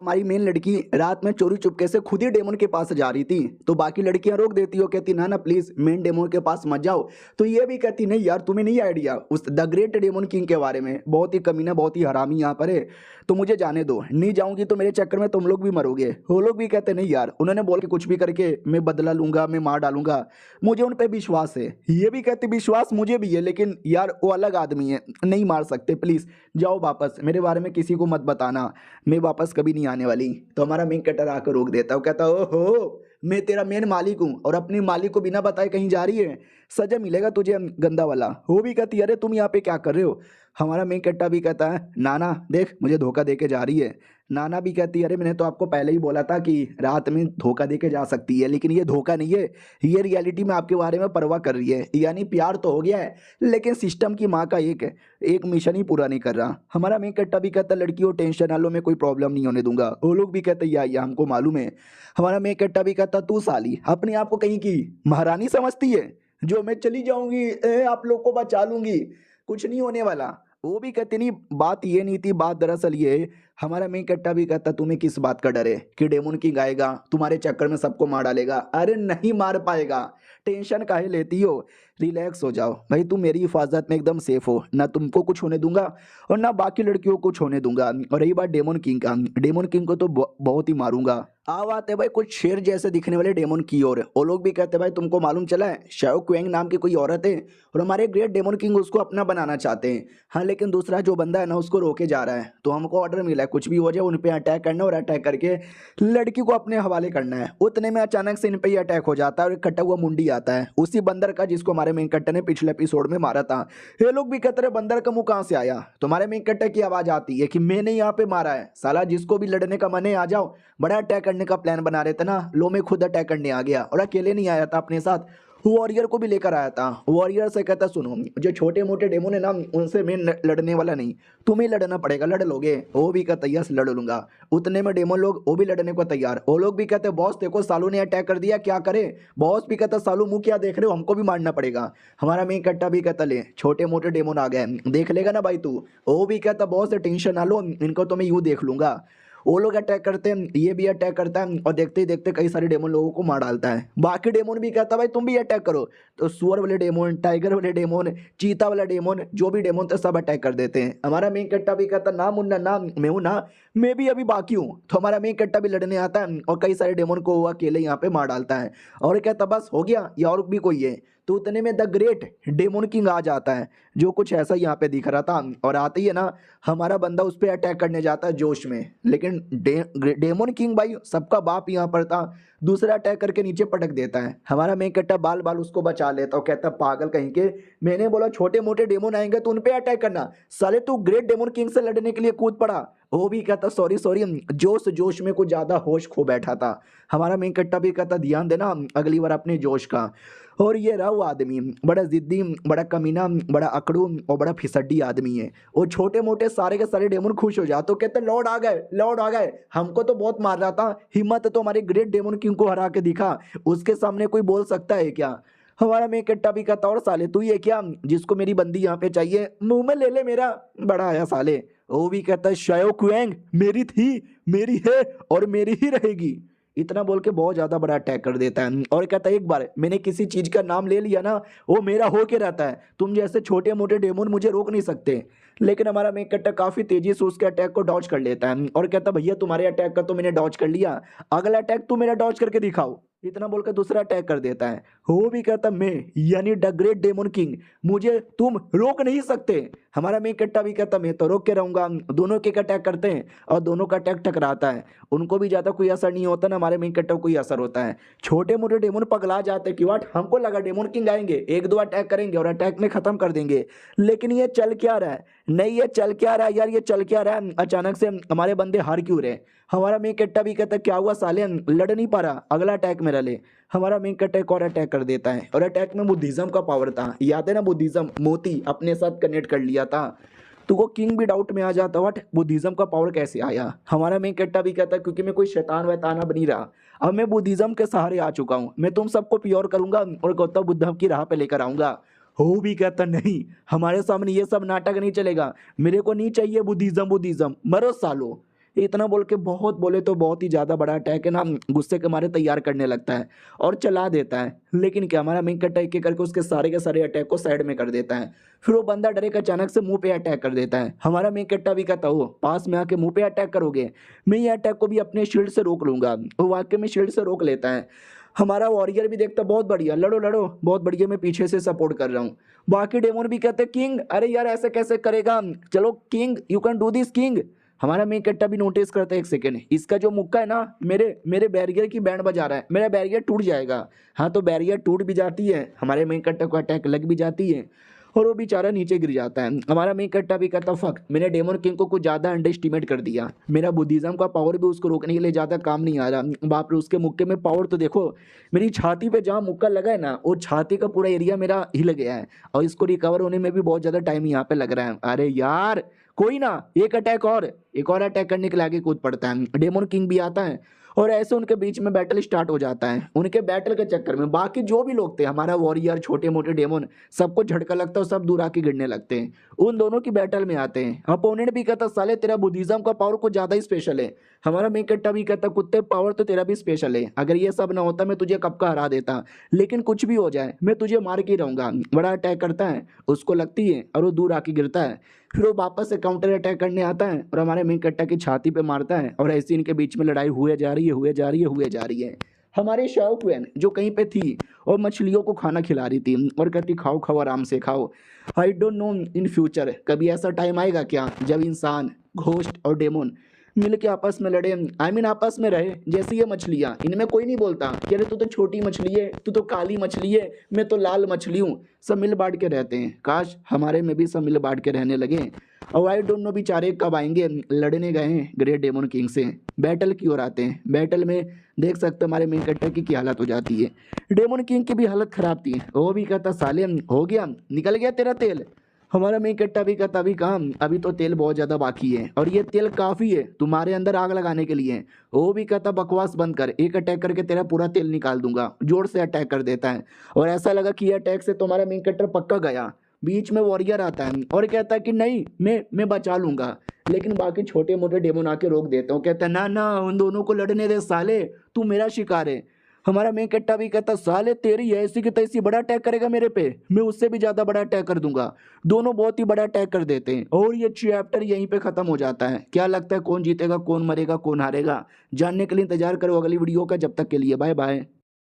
हमारी मेन लड़की रात में चोरी चुपके से खुद ही डेमन के पास जा रही थी, तो बाकी लड़कियां रोक देती हो, कहती ना ना प्लीज मेन डेमन के पास मत जाओ। तो ये भी कहती नहीं यार तुम्हें नहीं आइडिया उस द ग्रेट डेमन किंग के बारे में, बहुत ही कमीना बहुत ही हरामी यहाँ पर है, तो मुझे जाने दो, नहीं जाऊंगी तो मेरे चक्कर में तुम लोग भी मरोगे। वो लोग भी कहते नहीं यार, उन्होंने बोल के कुछ भी करके मैं बदला लूंगा, मैं मार डालूंगा, मुझे उन पर विश्वास है। ये भी कहते विश्वास मुझे भी है, लेकिन यार वो अलग आदमी है, नहीं मार सकते, प्लीज जाओ वापस, मेरे बारे में किसी को मत बताना, मैं वापस कभी नहीं आने वाली। तो हमारा मेन कटर आकर रोक देता है, वो कहता ओहो मैं तेरा मेन मालिक हूँ और अपनी मालिक को बिना बताए कहीं जा रही है, सजा मिलेगा तुझे गंदा वाला। वो भी कहती अरे तुम यहाँ पे क्या कर रहे हो। हमारा मेन कट्टा भी कहता है नाना देख मुझे धोखा दे के जा रही है। नाना भी कहती है अरे मैंने तो आपको पहले ही बोला था कि रात में धोखा दे के जा सकती है, लेकिन ये धोखा नहीं है, ये रियलिटी में आपके बारे में परवाह कर रही है, यानी प्यार तो हो गया है लेकिन सिस्टम की माँ का एक मिशन ही पूरा नहीं कर रहा। हमारा मेन कट्टा भी कहता लड़कियों टेंशन ना लो, मैं कोई प्रॉब्लम नहीं होने दूंगा। वो लोग भी कहते या हमको मालूम है। हमारा मेन कट्टा भी कहता तू साली अपने आप को कहीं की महारानी समझती है जो मैं चली जाऊंगी आप लोग को बचा लूंगी, कुछ नहीं होने वाला। वो भी कहते नहीं बात ये नहीं थी, बात दरअसल ये है। हमारा मेन कट्टा भी कहता तुम्हें किस बात का डर है कि डेमन किंग आएगा तुम्हारे चक्कर में सबको मार डालेगा। अरे नहीं मार पाएगा, टेंशन काहे लेती हो, रिलैक्स हो जाओ भाई, तुम मेरी हिफाजत में एकदम सेफ हो, ना तुमको कुछ होने दूंगा और ना बाकी लड़कियों को कुछ होने दूंगा। और रही बात डेमन किंग का, डेमन किंग को तो बहुत ही मारूंगा। अब आते हैं भाई कुछ शेर जैसे दिखने वाले डेमन की ओर। वो लोग भी कहते हैं भाई तुमको मालूम चला है शाओ क्वेंग नाम की कोई औरत है और हमारे ग्रेट डेमन किंग उसको अपना बनाना चाहते हैं। हाँ लेकिन दूसरा जो बंदा है ना उसको रोके जा रहा है, तो हमको ऑर्डर मिला है कुछ भी हो जाए उन पे अटैक करना और अटैक करके लड़की को अपने हवाले करना है। उतने में अचानक से इन पे ही अटैक हो जाता है और एक कटा हुआ मुंडी आता है उसी बंदर का जिसको हमारे मेन कट्टा ने पिछले एपिसोड में मारा था। ये लोग भी कहते रहे बंदर का मुंह कहाँ से आया, तुम्हारे मेन कट्टा की आवाज आती है कि मैंने यहाँ पे मारा है, साला जिसको भी लड़ने का मन है आ जाओ। बड़ा अटैक करने का प्लान बना रहे थे ना, लो मैं खुद अटैक करने आ गया और अकेले नहीं आया था, अपने साथ वॉरियर को भी लेकर आया था। वॉरियर से कहता सुनो जो छोटे मोटे डेमोन है ना उनसे मैं लड़ने वाला नहीं, तुम्हें लड़ना पड़ेगा, लड़ लोगे। वो भी कहता यस लड़ लूंगा। उतने में डेमोन लोग वो भी लड़ने को तैयार। वो लोग भी कहते बॉस देखो सालू ने अटैक कर दिया क्या करे। बॉस भी कहता सालू मुंह क्या देख रहे हो, हमको भी मारना पड़ेगा। हमारा मेन कट्टा भी कहता ले छोटे मोटे डेमोन आ गए देख लेगा ना भाई तू। वो भी कहता बॉस टेंशन ना लो, इनको तो मैं यूं देख लूंगा। वो लोग अटैक करते हैं, ये भी अटैक करता है और देखते ही देखते कई सारे डेमोन लोगों को मार डालता है। बाकी डेमोन भी कहता है भाई तुम भी अटैक करो, तो सुअर वाले डेमोन, टाइगर वाले डेमोन, चीता वाला डेमोन, जो भी डेमोन थे सब अटैक कर देते हैं। हमारा मेन कट्टा भी कहता ना मुन्ना ना मैं हूं ना, मैं भी अभी बाकी हूँ। तो हमारा मेन कट्टा भी लड़ने आता है और कई सारे डेमोन को वो अकेले यहाँ पे मार डालता है और कहता बस हो गया या और भी कोई है। तो उतने में द ग्रेट डेमोन किंग आ जाता है जो कुछ ऐसा यहाँ पे दिख रहा था, और आते ही है ना हमारा बंदा उस पर अटैक करने जाता है जोश में, लेकिन डेमोन किंग भाई सबका बाप यहाँ पर था, दूसरा अटैक करके नीचे पटक देता है। हमारा मेन कट्टा बाल बाल उसको बचा लेता और कहता पागल कहीं के, मैंने बोला छोटे मोटे डेमोन आएंगे तो उन पे अटैक करना, साले तू ग्रेट डेमोन किंग से लड़ने के लिए कूद पड़ा। वो भी कहता सॉरी सॉरी, जोश जोश में कुछ ज्यादा होश खो बैठा था। हमारा मेन कट्टा भी कहता ध्यान देना अगली बार अपने जोश का। और ये रहा वो आदमी, बड़ा जिद्दी, बड़ा कमीना, बड़ा अकड़ू और बड़ा फिसड्डी आदमी है। वो छोटे मोटे सारे के सारे डेमन खुश हो जाते, तो कहते लॉर्ड आ गए, लॉर्ड आ गए, हमको तो बहुत मार रहा था, हिम्मत तो हमारे ग्रेट डेमन किंग को हरा के दिखा, उसके सामने कोई बोल सकता है क्या। हमारा मेन कट्टा भी कहता और साले तू ये क्या, जिसको मेरी बंदी यहाँ पे चाहिए मुंह में ले ले मेरा, बड़ा आया साले। वो भी कहता है शाओ क्वेंग मेरी थी, मेरी है और मेरी ही रहेगी। इतना बोल के बहुत ज्यादा बड़ा अटैक कर देता है और कहता है एक बार मैंने किसी चीज का नाम ले लिया ना वो मेरा हो के रहता है, तुम जैसे छोटे मोटे डेमोन मुझे रोक नहीं सकते। लेकिन हमारा मेन कट्टा काफी तेजी से उसके अटैक को डॉज कर लेता है और कहता भैया तुम्हारे अटैक का तो मैंने डॉज कर लिया, अगला अटैक तुम मेरा डॉज करके दिखाओ। इतना बोलकर दूसरा अटैक कर देता है। वो भी कहता मैं यानी द ग्रेट डेमन किंग, मुझे तुम रोक नहीं सकते। हमारा मेन कट्टा भी कहता मैं तो रोक के रहूंगा। दोनों के अटैक करते हैं और दोनों का अटैक टकराता है, उनको भी ज्यादा कोई असर नहीं होता ना हमारे मेन कट्टा को कोई असर होता है। छोटे मोटे डेमन पगला जाते कि वाट हमको लगा डेमन किंग आएंगे एक दो अटैक करेंगे और अटैक में खत्म कर देंगे, लेकिन ये चल क्या रहा है, नहीं ये चल क्या रहा है यार, ये चल क्या रहा है, अचानक से हमारे बंदे हार क्यों रहे। हमारा मेन कट्टा भी कहता क्या हुआ साले लड़ नहीं पा रहा, अगला अटैक मेरा ले। हमारा मेन कट्टा एक और अटैक कर देता है और अटैक में बुद्धिज्म का पावर था, याद है ना बुद्धिज्म, मोती अपने साथ कनेक्ट कर लिया था। तो वो किंग भी डाउट में आ जाता वट बुद्धिज्म का पावर कैसे आया। हमारा मेन कट्टा भी कहता क्योंकि मैं कोई शैतान वैताना बनी रहा, अब मैं बुद्धिज्म के सहारे आ चुका हूँ, मैं तुम सबको प्योर करूंगा और गौतम बुद्ध की राह पे लेकर आऊंगा। हो भी कहता नहीं हमारे सामने ये सब नाटक नहीं चलेगा, मेरे को नहीं चाहिए बुद्धिज्म, बुद्धिज्म मरो सालो। इतना बोल के बहुत बोले तो बहुत ही ज़्यादा बड़ा अटैक है ना गुस्से के मारे तैयार करने लगता है और चला देता है। लेकिन क्या हमारा मेन कट्टा एक एक करके उसके सारे के सारे अटैक को साइड में कर देता है। फिर वो बंदा डरे के अचानक से मुंह पे अटैक कर देता है। हमारा मेन कट्टा भी कहता हो पास में आके मुंह पे अटैक करोगे, मैं ये अटैक को भी अपने शील्ड से रोक लूंगा। वो वाकई में शील्ड से रोक लेता है। हमारा वॉरियर भी देखता बहुत बढ़िया, लड़ो लड़ो बहुत बढ़िया, मैं पीछे से सपोर्ट कर रहा हूँ। बाकी डेमोन भी कहते किंग अरे यार ऐसे कैसे करेगा, चलो king you can do this king. हमारा मेन कट्टा भी नोटिस करता है एक सेकेंड, इसका जो मुक्का है ना मेरे मेरे बैरियर की बैंड बजा रहा है, मेरा बैरियर टूट जाएगा। हाँ तो बैरियर टूट भी जाती है, हमारे मेन कट्टा को अटैक लग भी जाती है और वो बेचारा नीचे गिर जाता है। हमारा मेन कट्टा भी कहता फक, मैंने डेमन किंग को कुछ ज़्यादा अंडर एस्टिमेट कर दिया, मेरा बुद्धिज्म का पावर भी उसको रोकने के लिए ज़्यादा काम नहीं आ रहा। बाप रे उसके मुक्के में पावर तो देखो, मेरी छाती पे जहाँ मुक्का लगा है ना वो छाती का पूरा एरिया मेरा हिल गया है और इसको रिकवर होने में भी बहुत ज़्यादा टाइम यहाँ पे लग रहा है। अरे यार कोई ना, एक और अटैक करने के लिए आगे कूद पड़ता है। डेमन किंग भी आता है और ऐसे उनके बीच में बैटल स्टार्ट हो जाता है। उनके बैटल के चक्कर में बाकी जो भी लोग थे, हमारा वॉरियर छोटे मोटे डेमन, सबको झटका लगता है और सब दूर आके गिरने लगते हैं। उन दोनों की बैटल में आते हैं। अपोनेंट भी कहता साले तेरा बुद्धिज्म का पावर कुछ ज्यादा ही स्पेशल है। हमारा मेन कट्टा भी कहता कुत्ते पावर तो तेरा भी स्पेशल है, अगर ये सब ना होता मैं तुझे कब का हरा देता, लेकिन कुछ भी हो जाए मैं तुझे मार के ही रहूंगा। बड़ा अटैक करता है, उसको लगती है और वो दूर आके गिरता है। फिर वो वापस से काउंटर अटैक करने आता है और हमारे मेन कट्टा की छाती पे मारता है और ऐसे इनके बीच में लड़ाई हुए जा रही है हुए जा रही है हुए जा रही है। हमारी शाओक्वेन जो कहीं पे थी और मछलियों को खाना खिला रही थी और कहती खाओ खाओ आराम से खाओ। I don't know in future कभी ऐसा टाइम आएगा क्या जब इंसान घोस्ट और डेमोन मिल के आपस में लड़े, आई मीन आपस में रहे जैसे ये मछलियाँ, इनमें कोई नहीं बोलता कि अरे तू तो छोटी मछली है, तू तो काली मछली है, मैं तो लाल मछली हूँ। सब मिल बांट के रहते हैं, काश हमारे में भी सब मिल बांट के रहने लगे। और आई डोंट नो बेचारे कब आएंगे, लड़ने गए हैं ग्रेट डेमन किंग से, बैटल की ओर आते हैं। बैटल में देख सकते हमारे मेन कट्टर की क्या हालत हो जाती है। डेमन किंग की भी हालत खराब थी, वो भी कहता साले हो गया निकल गया तेरा तेल। हमारा मेन कट्टा भी कहता अभी काम, अभी तो तेल बहुत ज़्यादा बाकी है और ये तेल काफ़ी है तुम्हारे अंदर आग लगाने के लिए। वो भी कहता बकवास बंद कर, एक अटैक करके तेरा पूरा तेल निकाल दूंगा। जोर से अटैक कर देता है और ऐसा लगा कि ये अटैक से तुम्हारा मेन कट्टर पक्का गया। बीच में वॉरियर आता है और कहता है कि नहीं मैं बचा लूंगा, लेकिन बाकी छोटे मोटे डेमन आके रोक देते हो, कहता है ना ना उन दोनों को लड़ने दे साले, तू मेरा शिकार है। हमारा मेन कट्टा भी कहता साले तेरी ऐसी की तैसी बड़ा अटैक करेगा मेरे पे, मैं उससे भी ज्यादा बड़ा अटैक कर दूंगा। दोनों बहुत ही बड़ा अटैक कर देते हैं और ये चैप्टर यहीं पे खत्म हो जाता है। क्या लगता है कौन जीतेगा, कौन मरेगा, कौन हारेगा, जानने के लिए इंतजार करो अगली वीडियो का। जब तक के लिए बाय बाय।